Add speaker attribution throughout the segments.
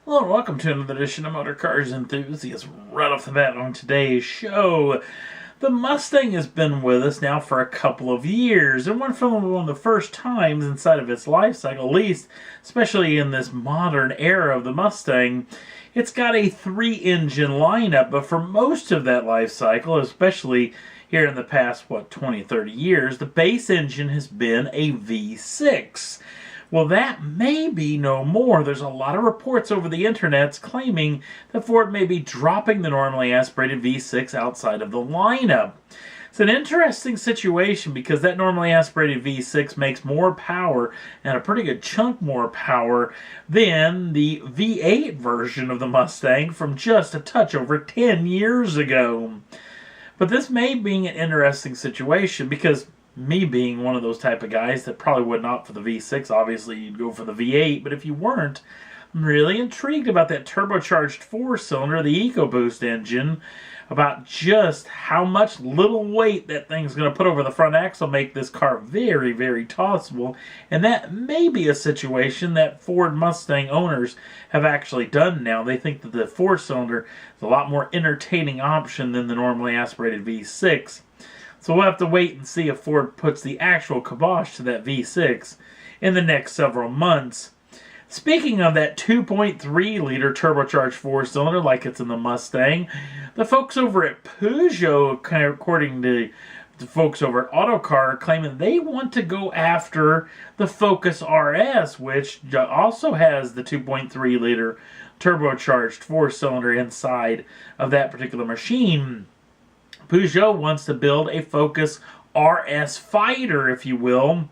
Speaker 1: Hello and welcome to another edition of Motor Cars Enthusiasts. Right off the bat on today's show, the Mustang has been with us now for a couple of years, and one of the first times inside of its life cycle, at least, especially in this modern era of the Mustang, it's got a 3-engine lineup, but for most of that life cycle, especially here in the past, 20, 30 years, the base engine has been a V6. Well, that may be no more. There's a lot of reports over the internets claiming that Ford may be dropping the normally aspirated V6 outside of the lineup. It's an interesting situation because that normally aspirated V6 makes more power, and a pretty good chunk more power, than the V8 version of the Mustang from just a touch over 10 years ago. But this may be an interesting situation because me being one of those type of guys that probably would opt for the V6, obviously you'd go for the V8, but if you weren't, I'm really intrigued about that turbocharged 4-cylinder, the EcoBoost engine, about just how much little weight that thing's going to put over the front axle, make this car very, very tossable, and that may be a situation that Ford Mustang owners have actually done now. They think that the 4-cylinder is a lot more entertaining option than the normally aspirated V6. So we'll have to wait and see if Ford puts the actual kibosh to that V6 in the next several months. Speaking of that 2.3-liter turbocharged 4-cylinder like it's in the Mustang, the folks over at Peugeot, according to the folks over at Autocar, are claiming they want to go after the Focus RS, which also has the 2.3-liter turbocharged 4-cylinder inside of that particular machine. Peugeot wants to build a Focus RS fighter, if you will.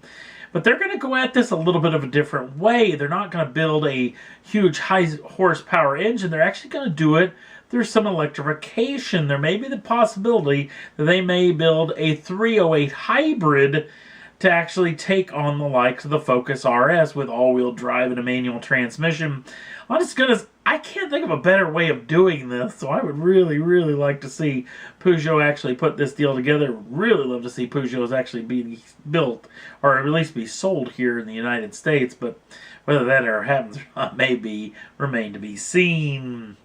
Speaker 1: But they're going to go at this a little bit of a different way. They're not going to build a huge high horsepower engine. They're actually going to do it through some electrification. There may be the possibility that they may build a 308 hybrid to actually take on the likes of the Focus RS with all-wheel drive and a manual transmission. Honest goodness, I can't think of a better way of doing this, so I would really, really like to see Peugeot actually put this deal together. Really love to see Peugeot's actually be built, or at least be sold here in the United States, but whether that ever happens or not may remain to be seen.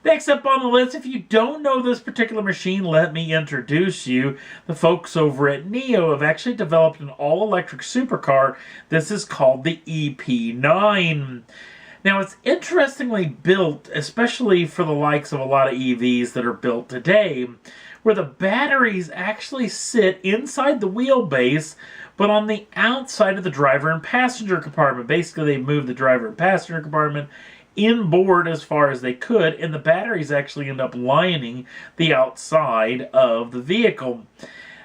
Speaker 1: Next up on the list, if you don't know this particular machine, let me introduce you. The folks over at Nio have actually developed an all-electric supercar. This is called the EP9. Now, it's interestingly built, especially for the likes of a lot of EVs that are built today, where the batteries actually sit inside the wheelbase, but on the outside of the driver and passenger compartment. Basically, they moved the driver and passenger compartment inboard as far as they could, and the batteries actually end up lining the outside of the vehicle.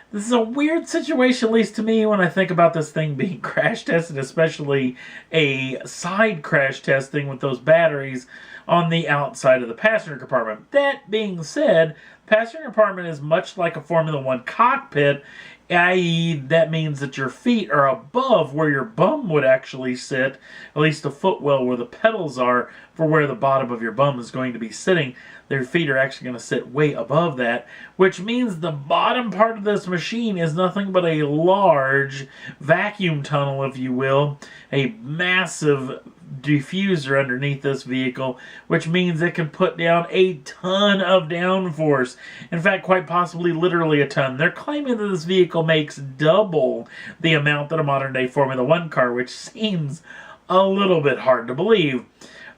Speaker 1: This is a weird situation, at least to me, when I think about this thing being crash tested, especially a side crash testing with those batteries on the outside of the passenger compartment. That being said, the passenger compartment is much like a Formula One cockpit, i.e. that means that your feet are above where your bum would actually sit, at least the footwell where the pedals are for where the bottom of your bum is going to be sitting. Their feet are actually going to sit way above that, which means the bottom part of this machine is nothing but a large vacuum tunnel, if you will, a massive diffuser underneath this vehicle, which means it can put down a ton of downforce. In fact, quite possibly literally a ton. They're claiming that this vehicle makes double the amount that a modern-day Formula One car, which seems a little bit hard to believe.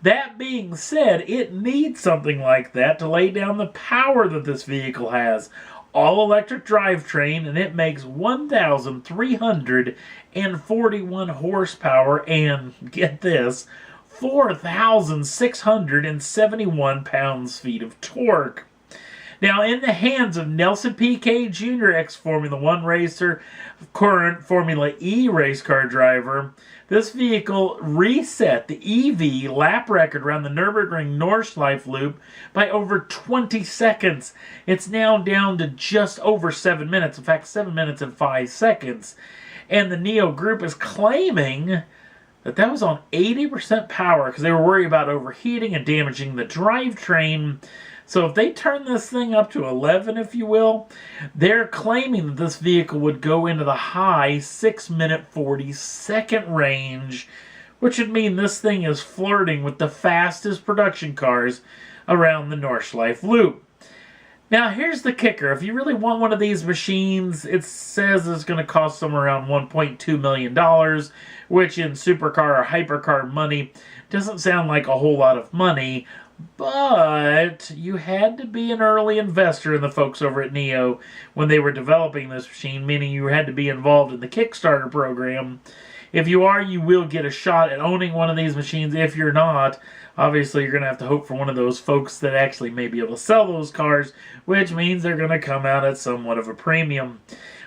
Speaker 1: That being said, it needs something like that to lay down the power that this vehicle has. All-electric drivetrain, and it makes 1,341 horsepower and, get this, 4,671 pounds-feet of torque. Now, in the hands of Nelson Piquet Jr., ex-Formula One racer, current Formula E race car driver, this vehicle reset the EV lap record around the Nürburgring Nordschleife loop by over 20 seconds. It's now down to just over 7 minutes. In fact, 7 minutes and 5 seconds. And the Nio group is claiming that was on 80% power because they were worried about overheating and damaging the drivetrain. So if they turn this thing up to 11, if you will, they're claiming that this vehicle would go into the high 6-minute 40-second range, which would mean this thing is flirting with the fastest production cars around the Nordschleife Loop. Now, here's the kicker. If you really want one of these machines, it says it's going to cost somewhere around $1.2 million, which in supercar or hypercar money doesn't sound like a whole lot of money, but you had to be an early investor in the folks over at Nio when they were developing this machine, meaning you had to be involved in the Kickstarter program. If you are, you will get a shot at owning one of these machines. If you're not, obviously you're going to have to hope for one of those folks that actually may be able to sell those cars, which means they're going to come out at somewhat of a premium.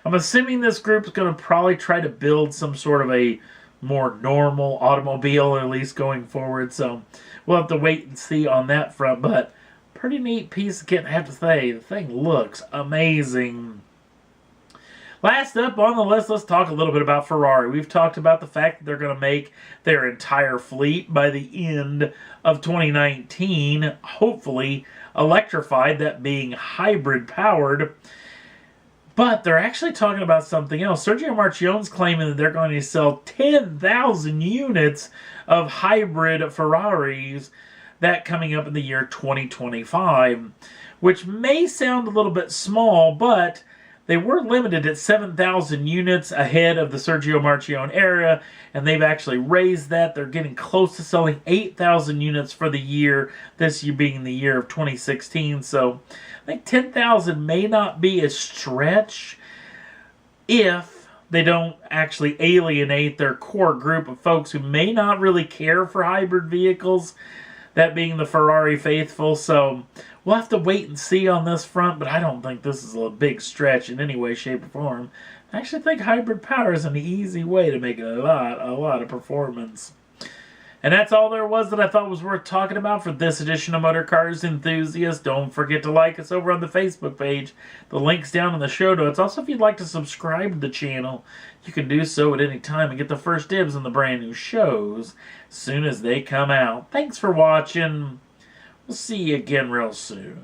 Speaker 1: I'm assuming this group's going to probably try to build some sort of a more normal automobile, at least going forward, so we'll have to wait and see on that front, but pretty neat piece of kit, I have to say. The thing looks amazing. Last up on the list, let's talk a little bit about Ferrari. We've talked about the fact that they're going to make their entire fleet by the end of 2019, hopefully electrified, that being hybrid powered. But they're actually talking about something else. Sergio Marchionne's claiming that they're going to sell 10,000 units of hybrid Ferraris, that coming up in the year 2025, which may sound a little bit small, but they were limited at 7,000 units ahead of the Sergio Marchionne era, and they've actually raised that. They're getting close to selling 8,000 units for the year, this year being the year of 2016. So I think 10,000 may not be a stretch if they don't actually alienate their core group of folks who may not really care for hybrid vehicles, that being the Ferrari faithful. So we'll have to wait and see on this front, but I don't think this is a big stretch in any way, shape, or form. I actually think hybrid power is an easy way to make a lot of performance. And that's all there was that I thought was worth talking about for this edition of Motor Cars Enthusiast. Don't forget to like us over on the Facebook page. The link's down in the show notes. Also, if you'd like to subscribe to the channel, you can do so at any time and get the first dibs on the brand new shows as soon as they come out. Thanks for watching. We'll see you again real soon.